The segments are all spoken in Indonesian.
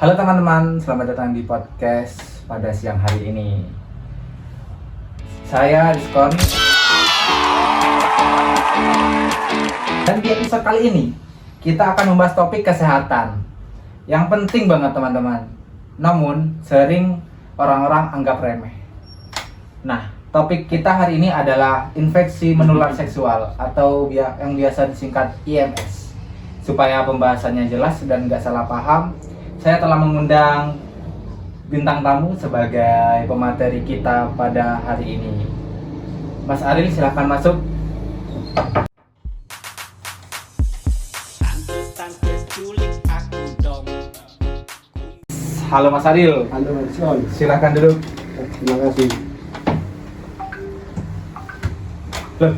Halo teman-teman, selamat datang di podcast pada siang hari ini. Saya Rizkon. Dan di episode kali ini kita akan membahas topik kesehatan yang penting banget teman-teman. Namun sering orang-orang anggap remeh. Nah, topik kita hari ini adalah infeksi menular seksual atau yang biasa disingkat IMS. Supaya pembahasannya jelas dan nggak salah paham, saya telah mengundang bintang tamu sebagai pemateri kita pada hari ini. Mas Aril, silahkan masuk. Halo Mas Aril. Halo Rizkon. Silahkan duduk. Terima kasih. Loh,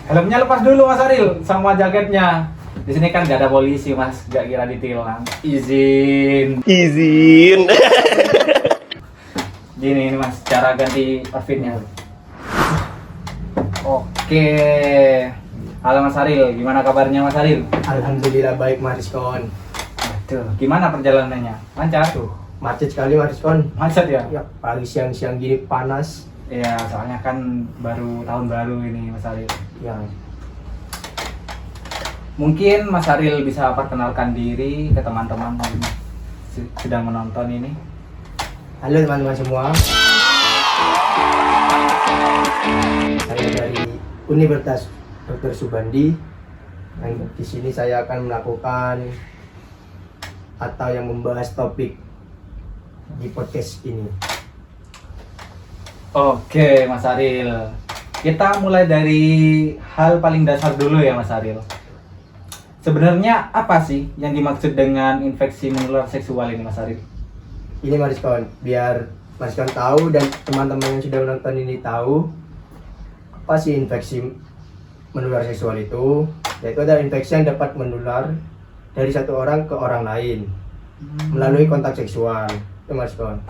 helmnya lepas dulu Mas Aril sama jaketnya. Di sini kan gak ada polisi Mas, gak kira ditilang. Izin. Gini ini Mas, cara ganti outfitnya. Oke. Halo Mas Aril, gimana kabarnya Mas Aril? Alhamdulillah baik Mas Rizkon. Aduh, gimana perjalanannya? Lancar? Macet sekali Mas Rizkon. Macet ya? Ya, pagi siang-siang gini panas. Iya, soalnya kan baru tahun baru ini Mas Aril. Ya, Mungkin Mas Aril bisa perkenalkan diri ke teman-teman yang sedang menonton ini. halo teman-teman semua. Saya dari Universitas Dr. Subandi. Dan di sini saya akan melakukan atau yang membahas topik di podcast ini. Oke Mas Aril, kita mulai dari hal paling dasar dulu ya Mas Aril. Sebenarnya apa sih yang dimaksud dengan infeksi menular seksual ini Mas Aril? Ini Mas Rizkon, biar Mas Rizkon tahu dan teman-teman yang sudah menonton ini tahu apa sih infeksi menular seksual itu. Yaitu adalah infeksi yang dapat menular dari satu orang ke orang lain melalui kontak seksual. Itu Mas Rizkon.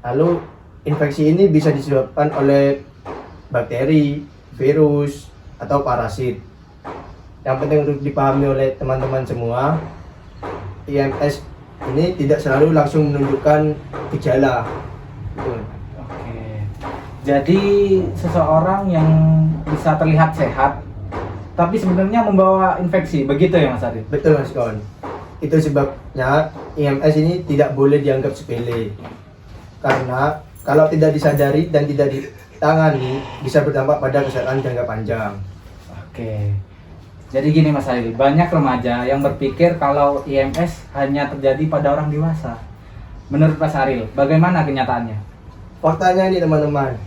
Lalu infeksi ini bisa disebabkan oleh bakteri, virus, atau parasit. Yang penting untuk dipahami oleh teman-teman semua, IMS ini tidak selalu langsung menunjukkan gejala. Oke. Jadi seseorang yang bisa terlihat sehat tapi sebenarnya membawa infeksi, begitu ya Mas Aril? Betul Mas Kon. Itu sebabnya IMS ini tidak boleh dianggap sepele. Karena kalau tidak disadari dan tidak ditangani bisa berdampak pada kesehatan jangka panjang. Oke. Jadi gini Mas Aril, banyak remaja yang berpikir kalau IMS hanya terjadi pada orang dewasa. Menurut Mas Aril, bagaimana kenyataannya? Faktanya ini teman-teman,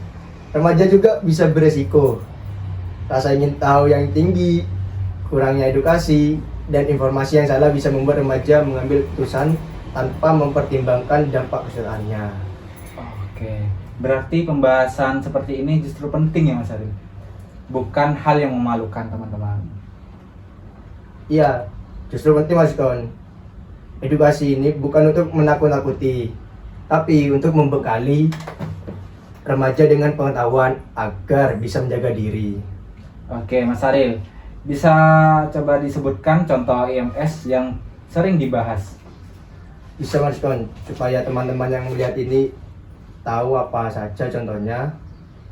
remaja juga bisa beresiko. Rasa ingin tahu yang tinggi, kurangnya edukasi, dan informasi yang salah bisa membuat remaja mengambil keputusan tanpa mempertimbangkan dampak kesehatannya. Oke, berarti pembahasan seperti ini justru penting ya Mas Aril? Bukan hal yang memalukan teman-teman. Iya, justru penting Mas Kon. Edukasi ini bukan untuk menakut-nakuti, tapi untuk membekali remaja dengan pengetahuan agar bisa menjaga diri. Oke Mas Aril, bisa coba disebutkan contoh IMS yang sering dibahas? Bisa Mas Kon, supaya teman-teman yang melihat ini tahu apa saja contohnya.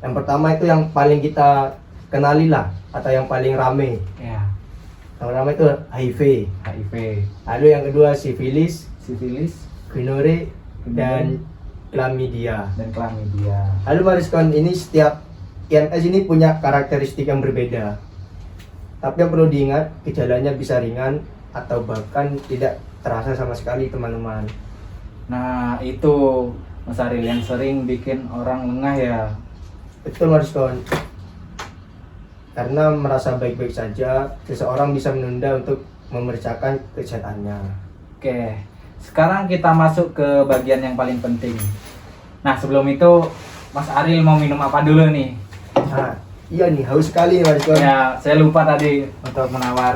Yang pertama itu yang paling kita kenali lah, atau yang paling rame. Ya, Yang pertama itu HIV. HIV, Lalu yang kedua sifilis, sifilis, gonore, dan chlamydia. dan chlamydia. Lalu Mas Kon, ini setiap IMS ini punya karakteristik yang berbeda. Tapi yang perlu diingat, gejalanya bisa ringan atau bahkan tidak terasa sama sekali teman-teman. Nah itu Mas Aril yang sering bikin orang lengah ya. Betul Mas Kon. Karena merasa baik-baik saja, seseorang bisa menunda untuk memeriksakan kesehatannya. Oke, sekarang kita masuk ke bagian yang paling penting. Nah sebelum itu Mas Aril mau minum apa dulu nih? Nah, iya nih, haus sekali nih Mas Kon. Ya, saya lupa tadi untuk menawar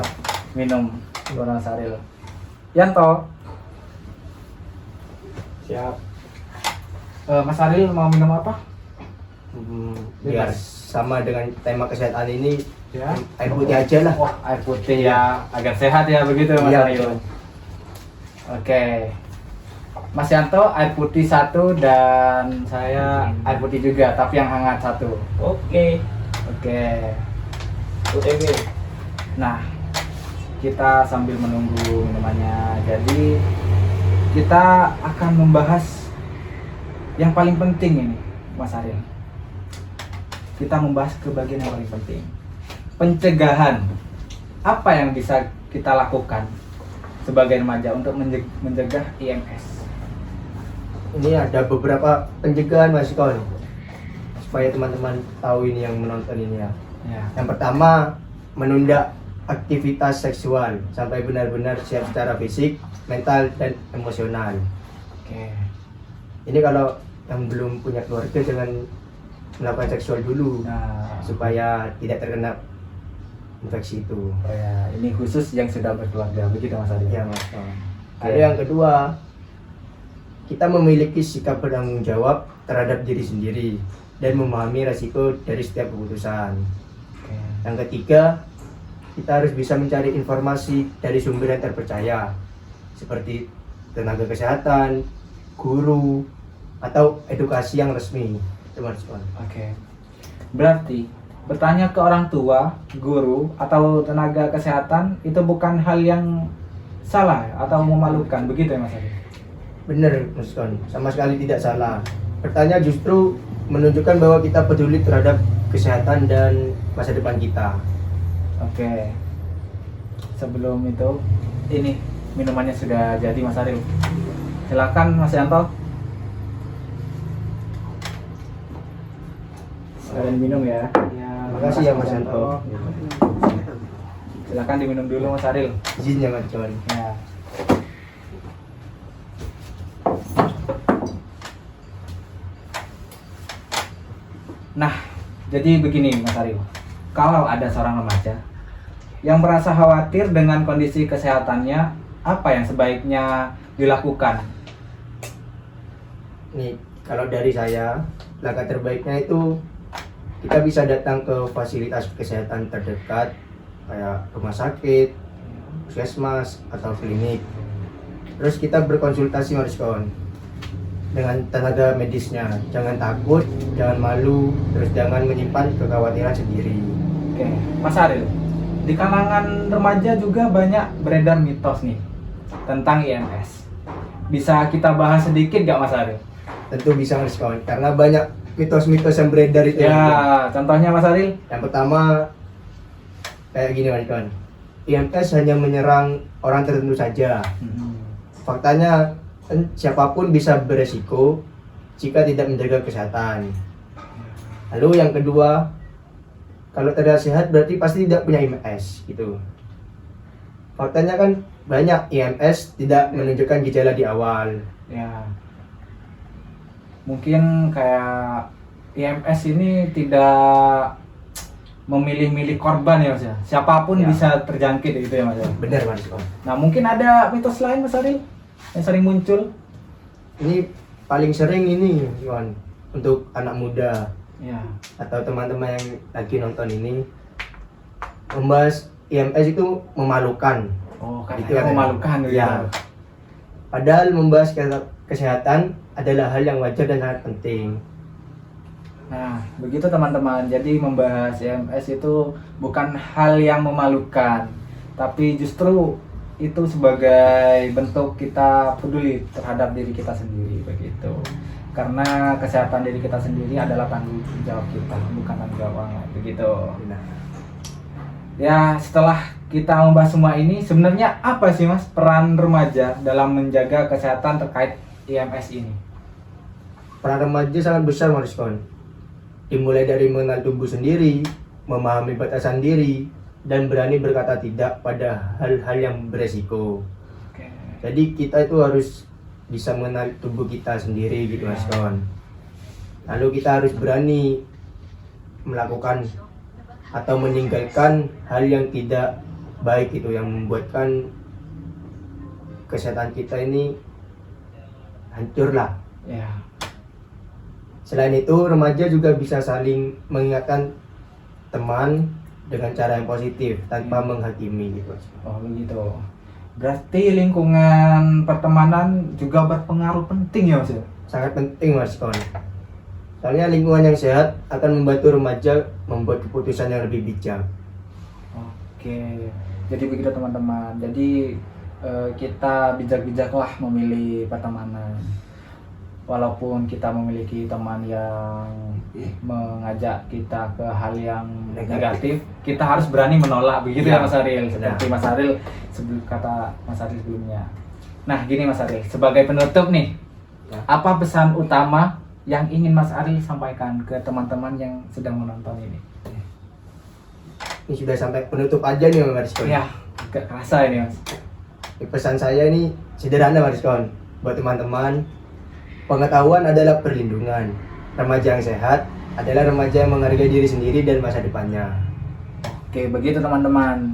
minum buat Mas Aril. Yanto, Siap. Mas Aril mau minum apa? Biar sama dengan tema kesehatan ini, Ya. air putih aja lah. Wah, air putih ya, agar sehat ya begitu Mas Iya, Aril. betul. Oke. Mas Yanto air putih 1 dan saya air putih juga, tapi yang hangat 1. Oke. Oke. OTW. Nah, kita sambil menunggu minumannya. Jadi kita akan membahas yang paling penting ini, Mas Ariel. Kita membahas ke bagian yang paling penting. Pencegahan. Apa yang bisa kita lakukan sebagai remaja untuk mencegah IMS? Ini ada beberapa pencegahan Mas Kon, supaya teman-teman tahu ini yang menonton ini ya. Ya. Yang pertama, menunda aktivitas seksual sampai benar-benar siap secara fisik, mental, dan emosional. Oke. Ini kalau yang belum punya keluarga jangan melakukan seksual dulu, Nah, supaya tidak terkena infeksi itu. oh ya, ini khusus yang sudah berkeluarga, begitu Mas Ariel? Ya Mas Kon. Lalu yang kedua, kita memiliki sikap bertanggung jawab terhadap diri sendiri dan memahami resiko dari setiap keputusan. Oke. Yang ketiga, kita harus bisa mencari informasi dari sumber yang terpercaya, seperti tenaga kesehatan, guru, atau edukasi yang resmi. Itu Mas Kon. Oke. Berarti bertanya ke orang tua, guru, atau tenaga kesehatan itu bukan hal yang salah atau memalukan, begitu ya Mas Ariel? Benar Mas Kon, sama sekali tidak salah. Bertanya justru menunjukkan bahwa kita peduli terhadap kesehatan dan masa depan kita. Oke. Sebelum itu, ini minumannya sudah jadi Mas Ariel. Silakan Mas Yanto. Sekalian minum ya. Makasih ya Mas Yanto. Silakan diminum dulu Mas Ariel. Izin ya Mas Kon. Ya. Nah, jadi begini Mas Ariel. Kalau ada seorang remaja yang merasa khawatir dengan kondisi kesehatannya, apa yang sebaiknya dilakukan? Nih, kalau dari saya, langkah terbaiknya itu kita bisa datang ke fasilitas kesehatan terdekat kayak rumah sakit, puskesmas, atau klinik. Terus kita berkonsultasi Mas Kon dengan tenaga medisnya. Jangan takut, jangan malu, terus jangan menyimpan kekhawatiran sendiri. Oke, Mas Ariel, di kalangan remaja juga banyak beredar mitos nih tentang IMS. Bisa kita bahas sedikit gak Mas Ariel? Tentu bisa Mas Kon, karena banyak mitos-mitos yang beredar itu. Ya, contohnya Mas Ariel? Yang pertama, kayak gini Mas Kon, IMS hanya menyerang orang tertentu saja. Faktanya, siapapun bisa beresiko jika tidak menjaga kesehatan. Lalu yang kedua, kalau terlihat sehat berarti pasti tidak punya IMS gitu. Faktanya kan banyak IMS tidak menunjukkan gejala di awal. Ya, mungkin kayak IMS ini tidak memilih-milih korban ya Mas ya. Siapapun Ya. bisa terjangkit gitu ya Mas ya. Benar Mas Kon. Nah, mungkin ada mitos lain Mas Ariel yang sering muncul. Ini paling sering ini Kon, untuk anak muda Ya. atau teman-teman yang lagi nonton ini, membahas IMS itu memalukan. Oh, Itu katanya ada. memalukan gitu. Ya. Padahal membahas kesehatan adalah hal yang wajar dan sangat penting. Nah, begitu teman-teman. Jadi membahas IMS itu bukan hal yang memalukan, tapi justru itu sebagai bentuk kita peduli terhadap diri kita sendiri begitu. Karena kesehatan diri kita sendiri adalah tanggung jawab kita, bukan tanggung jawab orang lain begitu. Ya, setelah kita membahas semua ini, sebenarnya apa sih Mas peran remaja dalam menjaga kesehatan terkait IMS ini? Peran remaja sangat besar Mas Kon. Dimulai dari mengenal tubuh sendiri, memahami batasan diri, dan berani berkata tidak pada hal-hal yang beresiko. Oke. Jadi kita itu harus bisa mengenal tubuh kita sendiri gitu Mas Kon. Lalu kita harus berani melakukan atau meninggalkan hal yang tidak baik itu, yang membuatkan kesehatan kita ini hancur lah. Ya. Selain itu, remaja juga bisa saling mengingatkan teman dengan cara yang positif tanpa menghakimi gitu. Oh begitu. Berarti lingkungan pertemanan juga berpengaruh penting ya Mas ya? Sangat penting Mas Kon. Soalnya lingkungan yang sehat akan membantu remaja membuat keputusan yang lebih bijak. Oke, jadi begitu teman-teman. Jadi kita bijak-bijaklah memilih pertemanan. Walaupun kita memiliki teman yang mengajak kita ke hal yang negatif, kita harus berani menolak, begitu ya Mas Aril. Seperti Mas Aril kata Mas Aril sebelumnya. Nah, gini Mas Aril, sebagai penutup nih, apa pesan utama yang ingin Mas Aril sampaikan ke teman-teman yang sedang menonton ini? Ini sudah sampai penutup aja nih Mas Kon. Ya, agak kerasa ini Mas. Pesan saya ini sederhana Mas Kon. Buat teman-teman, pengetahuan adalah perlindungan. Remaja yang sehat adalah remaja yang menghargai diri sendiri dan masa depannya. Oke, begitu teman-teman.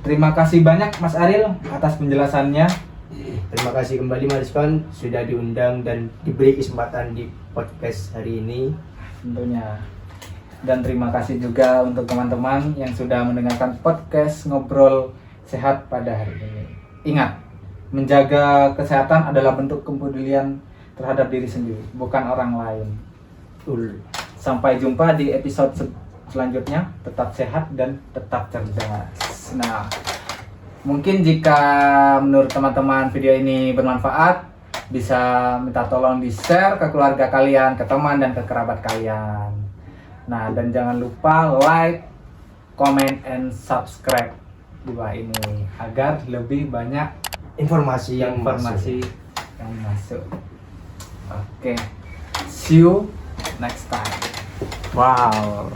Terima kasih banyak Mas Aril atas penjelasannya. Terima kasih kembali Mas Kon sudah diundang dan diberi kesempatan di podcast hari ini. Tentunya. Dan terima kasih juga untuk teman-teman yang sudah mendengarkan podcast Ngobrol Sehat pada hari ini. Ingat, menjaga kesehatan adalah bentuk kepedulian terhadap diri sendiri, bukan orang lain. Sampai jumpa di episode selanjutnya. Tetap sehat dan tetap cerdas. Nah, mungkin jika menurut teman-teman video ini bermanfaat, bisa minta tolong di-share ke keluarga kalian, ke teman dan ke kerabat kalian. Nah, dan jangan lupa like, comment, and subscribe di bawah ini agar lebih banyak Informasi yang masuk. Oke. See you next time. Wow.